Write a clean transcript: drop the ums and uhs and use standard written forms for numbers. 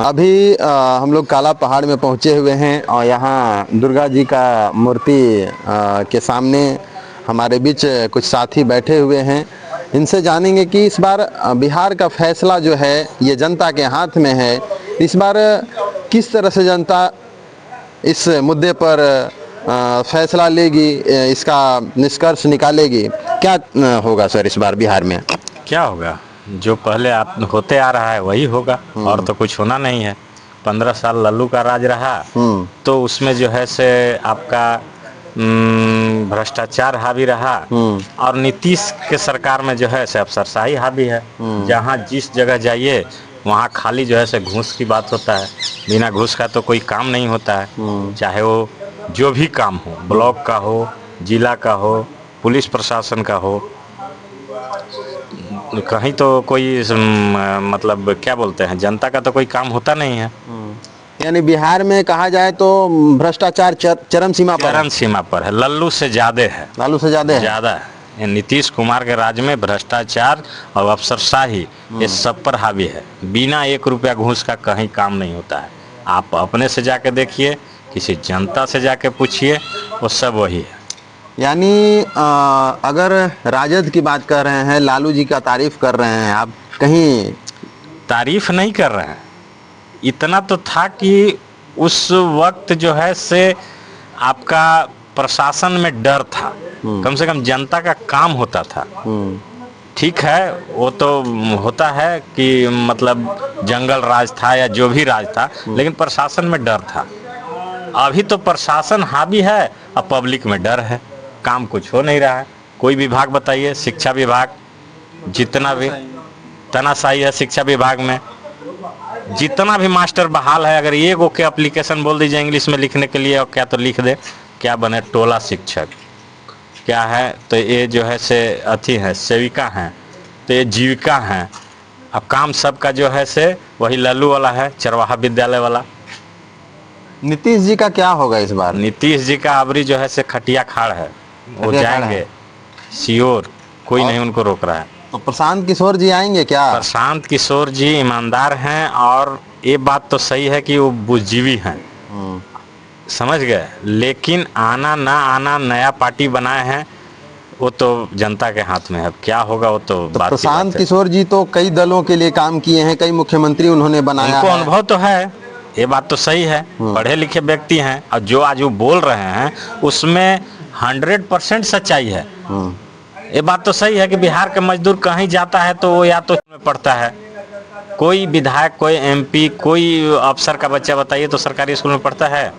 अभी हम लोग काला पहाड़ में पहुंचे हुए हैं और यहाँ दुर्गा जी का मूर्ति के सामने हमारे बीच कुछ साथी बैठे हुए हैं। इनसे जानेंगे कि इस बार बिहार का फैसला जो है ये जनता के हाथ में है। इस बार किस तरह से जनता इस मुद्दे पर फैसला लेगी, इसका निष्कर्ष निकालेगी। क्या होगा सर इस बार बिहार में? क्या होगा? जो पहले आप होते आ रहा है वही होगा, और तो कुछ होना नहीं है। 15 साल लल्लू का राज रहा, तो उसमें जो है से आपका भ्रष्टाचार हावी रहा, और नीतीश के सरकार में जो है से अफसरशाही हावी है। जहाँ जिस जगह जाइए वहाँ खाली जो है से घूस की बात होता है। बिना घूस का तो कोई काम नहीं होता है, चाहे वो जो भी काम हो, ब्लॉक का हो, जिला का हो, पुलिस प्रशासन का हो, कहीं तो कोई मतलब क्या बोलते हैं, जनता का तो कोई काम होता नहीं है। यानी बिहार में कहा जाए तो भ्रष्टाचार चरम सीमा पर चरम सीमा पर है, लल्लू से ज्यादा है। लालू से ज्यादा है। ज्यादा है। ये नीतीश कुमार के राज में भ्रष्टाचार और अफसरशाही ये सब पर हावी है। बिना 1 रुपया घूस का कहीं काम नहीं होता है। आप अपने से जाके देखिए, किसी जनता से जाके पूछिए, वो सब वही है। यानी अगर राजद की बात कर रहे हैं, लालू जी का तारीफ कर रहे हैं, आप कहीं तारीफ नहीं कर रहे हैं। इतना तो था कि उस वक्त जो है से आपका प्रशासन में डर था, कम से कम जनता का काम होता था। ठीक है, वो तो होता है कि मतलब जंगल राज था या जो भी राज था, लेकिन प्रशासन में डर था। अभी तो प्रशासन हावी है और पब्लिक में डर है, काम कुछ हो नहीं रहा है। कोई विभाग बताइए, शिक्षा विभाग, जितना भी तानाशाही है शिक्षा विभाग में, जितना भी मास्टर बहाल है, अगर ये गो के एप्लीकेशन बोल दीजिए इंग्लिश में लिखने के लिए, और क्या तो लिख दे, क्या बने टोला शिक्षक, क्या है तो ये जो है से अथी है, सेविका हैं, तो ये जीविका हैं। अब काम सबका जो है से वही लल्लू वाला है, चरवाहा विद्यालय वाला। नीतीश जी का क्या होगा इस बार? नीतीश जी का अबरी जो है से खटिया खाड़ है, वो जाएंगे श्योर, कोई नहीं उनको रोक रहा है। तो प्रशांत किशोर जी आएंगे क्या? प्रशांत किशोर जी ईमानदार हैं, और ये बात तो सही है कि वो बुद्धिजीवी हैं, समझ गए। लेकिन आना ना आना, नया पार्टी बनाए हैं, वो तो जनता के हाथ में है। अब क्या होगा वो तो बात। प्रशांत किशोर जी तो कई दलों के लिए काम किए हैं, कई मुख्यमंत्री उन्होंने बनाया, उनको अनुभव तो है, ये बात तो सही है। पढ़े लिखे व्यक्ति हैं, और जो आज वो बोल रहे हैं उसमें 100% सच्चाई है। ये बात तो सही है कि बिहार का मजदूर कहीं जाता है तो वो या तो पढ़ता है, कोई विधायक, कोई MP, कोई अफसर का बच्चा बताइए तो सरकारी स्कूल में पढ़ता है।